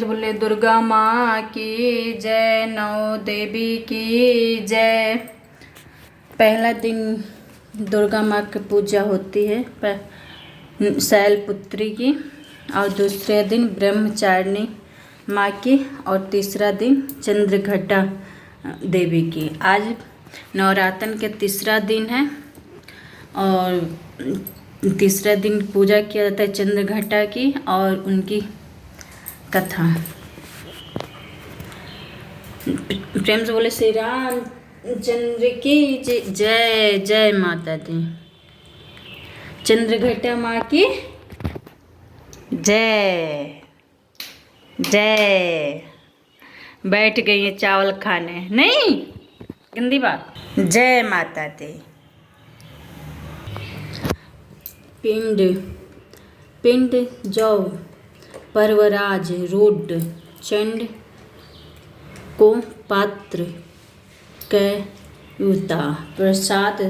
से बोले दुर्गा माँ की जय, नौ देवी की जय। पहला दिन दुर्गा माँ की पूजा होती है शैलपुत्री की, और दूसरे दिन ब्रह्मचारिणी माँ की, और तीसरा दिन चंद्रघटा देवी की। आज नवरात्र के तीसरा दिन है और तीसरा दिन पूजा किया जाता है चंद्रघटा की और उनकी कथा। प्रेम से बोले श्री राम चंद्र की जय। जय माता दी। चंद्रघटा माँ की जय जय। बैठ गई है चावल खाने, नहीं गंदी बात। जय माता दी। पिंड जौ परवराज रोड चंड को पात्र कयुता प्रसाद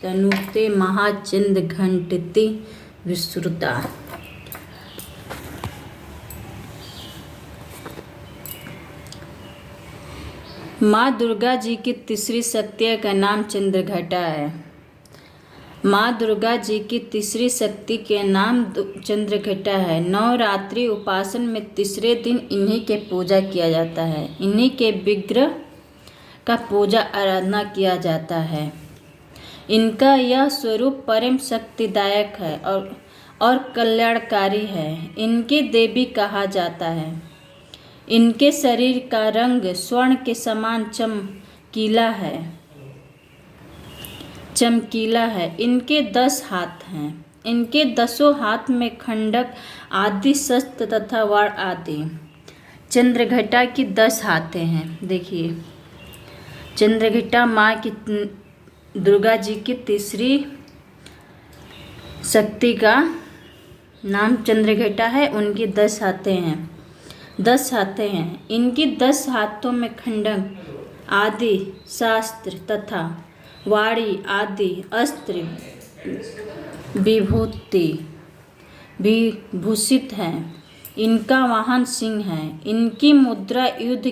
तनुते महाचंद घंटति विश्रुता। माँ दुर्गा जी की तीसरी शक्ति का नाम चंद्रघटा है। माँ दुर्गा जी की तीसरी शक्ति के नाम चंद्रघटा है। नवरात्रि उपासन में तीसरे दिन इन्हीं के पूजा किया जाता है। इन्हीं के विग्रह का पूजा आराधना किया जाता है। इनका यह स्वरूप परम शक्तिदायक है और कल्याणकारी है। इनके देवी कहा जाता है। इनके शरीर का रंग स्वर्ण के समान चमकीला है। इनके 10 हाथ हैं। इनके 10 हाथ में खंडक आदि शस्त्र तथा वाण आदि। चंद्रघटा की 10 हाथें हैं। देखिए चंद्रघटा माँ की दुर्गा जी की तीसरी शक्ति का नाम चंद्रघटा है। उनकी 10 हाथें हैं। 10 हाथें हैं। इनकी 10 हाथों में खंडक आदि शास्त्र तथा वाणी आदि अस्त्र विभूषित हैं। इनका वाहन सिंह है। इनकी मुद्रा युद्ध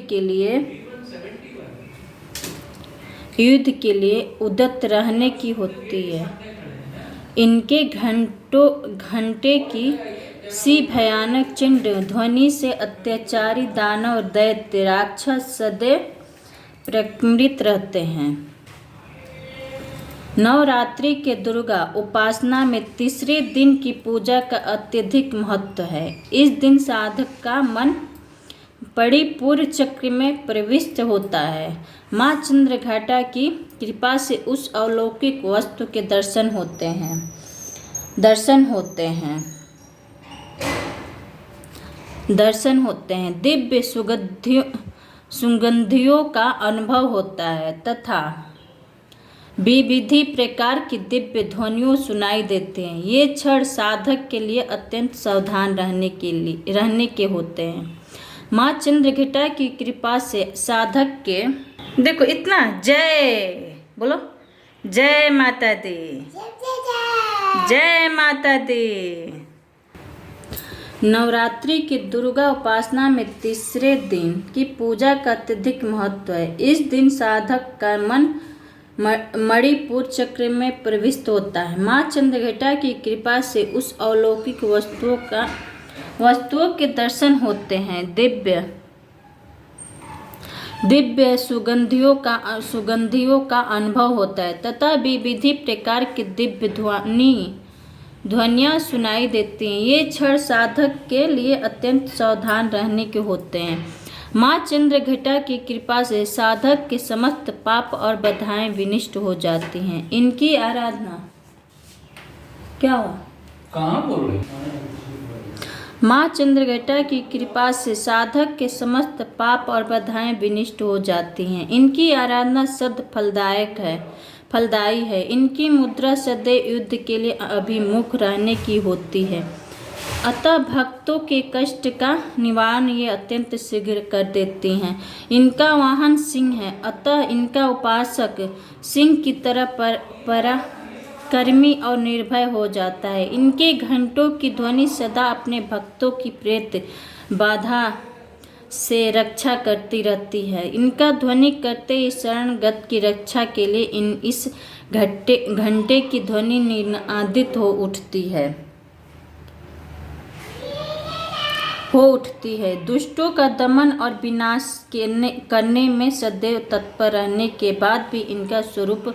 के लिए उद्यत रहने की होती है। इनके घंटे की सी भयानक चिंड ध्वनि से अत्याचारी दानव दैत्य राक्षस सदैव प्रकम्पित रहते हैं। नवरात्रि के दुर्गा उपासना में तीसरे दिन की पूजा का अत्यधिक महत्व है। इस दिन साधक का मन परिपूर्ण चक्र में प्रविष्ट होता है। माँ चंद्रघटा की कृपा से उस अलौकिक वस्तु के दर्शन होते हैं। दिव्य सुगंधियों का अनुभव होता है तथा विविध प्रकार की दिव्य ध्वनियों सुनाई देते हैं। ये क्षण साधक के लिए अत्यंत सावधान रहने के होते हैं। माँ चंद्रघटा की कृपा से साधक के देखो इतना जय बोलो। जय माता दी। जय माता दी। नवरात्रि की दुर्गा उपासना में तीसरे दिन की पूजा का अत्यधिक महत्व है। इस दिन साधक का मन मणिपुर चक्र में प्रविष्ट होता है। माँ चंद्रघटा की कृपा से उस अलौकिक वस्तुओं के दर्शन होते हैं। दिव्य सुगंधियों का अनुभव होता है तथा विविध प्रकार की दिव्य ध्वनियाँ सुनाई देती हैं। ये क्षण साधक के लिए अत्यंत सावधान रहने के होते हैं। माँ चंद्रघटा की कृपा से साधक के समस्त पाप और बाधाएं विनष्ट हो जाती हैं। इनकी आराधना क्या हुआ? कहाँ बोल रहे? माँ चंद्रघटा की कृपा से साधक के समस्त पाप और बाधाएं विनष्ट हो जाती हैं। इनकी आराधना सद फलदायी है। इनकी मुद्रा सदैव युद्ध के लिए अभिमुख रहने की होती है। अतः भक्तों के कष्ट का निवारण ये अत्यंत शीघ्र कर देती हैं। इनका वाहन सिंह है। अतः इनका उपासक सिंह की तरह पराक्रमी और निर्भय हो जाता है। इनके घंटों की ध्वनि सदा अपने भक्तों की प्रेत बाधा से रक्षा करती रहती है। इनका ध्वनि करते ही शरणगत की रक्षा के लिए इस घंटे की ध्वनि निनादित हो उठती है। दुष्टों का दमन और विनाश करने में सदैव तत्पर रहने के बाद भी इनका स्वरूप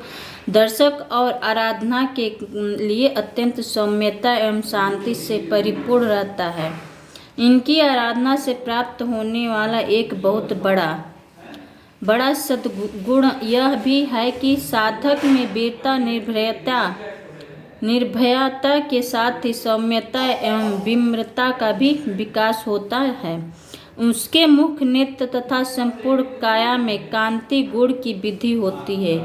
दर्शक और आराधना के लिए अत्यंत सौम्यता एवं शांति से परिपूर्ण रहता है। इनकी आराधना से प्राप्त होने वाला एक बहुत बड़ा सद्गुण यह भी है कि साधक में वीरता, निर्भयता के साथ ही सौम्यता एवं विम्रता का भी विकास होता है। उसके मुख, नेत्र तथा संपूर्ण काया में कांति गुण की वृद्धि होती है।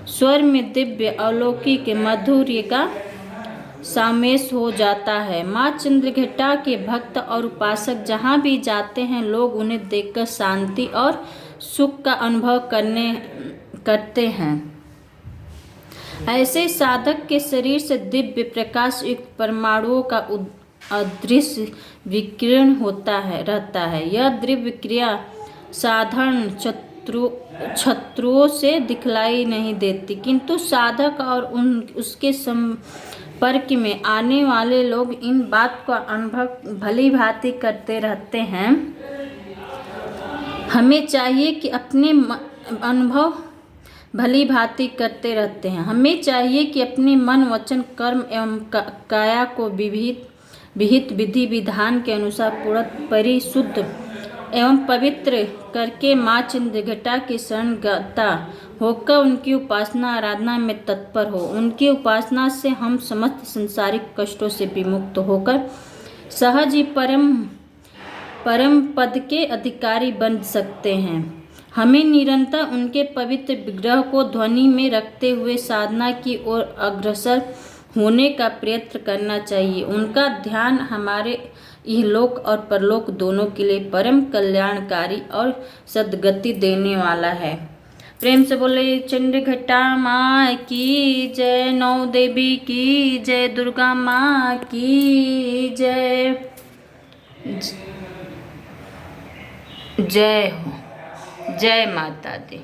स्वर में दिव्य अलौकिक माधुर्य का सामेश हो जाता है। माँ चंद्रघंटा के भक्त और उपासक जहाँ भी जाते हैं, लोग उन्हें देखकर शांति और सुख का अनुभव करते हैं। ऐसे साधक के शरीर से दिव्य प्रकाश युक्त परमाणुओं का अदृश्य विकिरण रहता है। यह दिव्य क्रिया साधारण शत्रुओं से दिखलाई नहीं देती, किंतु साधक और उसके संपर्क में आने वाले लोग इन बात का अनुभव भली भांति करते रहते हैं। हमें चाहिए कि अपने मन, वचन, कर्म एवं काया को विहित विधि विधान के अनुसार पूर्ण परिशुद्ध एवं पवित्र करके माँ चंद्रघंटा की शरणगता होकर उनकी उपासना आराधना में तत्पर हो। उनकी उपासना से हम समस्त संसारिक कष्टों से विमुक्त होकर सहज ही परम पद के अधिकारी बन सकते हैं। हमें निरंतर उनके पवित्र विग्रह को ध्वनि में रखते हुए साधना की ओर अग्रसर होने का प्रयत्न करना चाहिए। उनका ध्यान हमारे इहलोक और परलोक दोनों के लिए परम कल्याणकारी और सद्गति देने वाला है। प्रेम से बोले चंद्रघंटा माँ की जय, नौ देवी की जय, दुर्गा माँ की जय। जय हो, जय माता दी।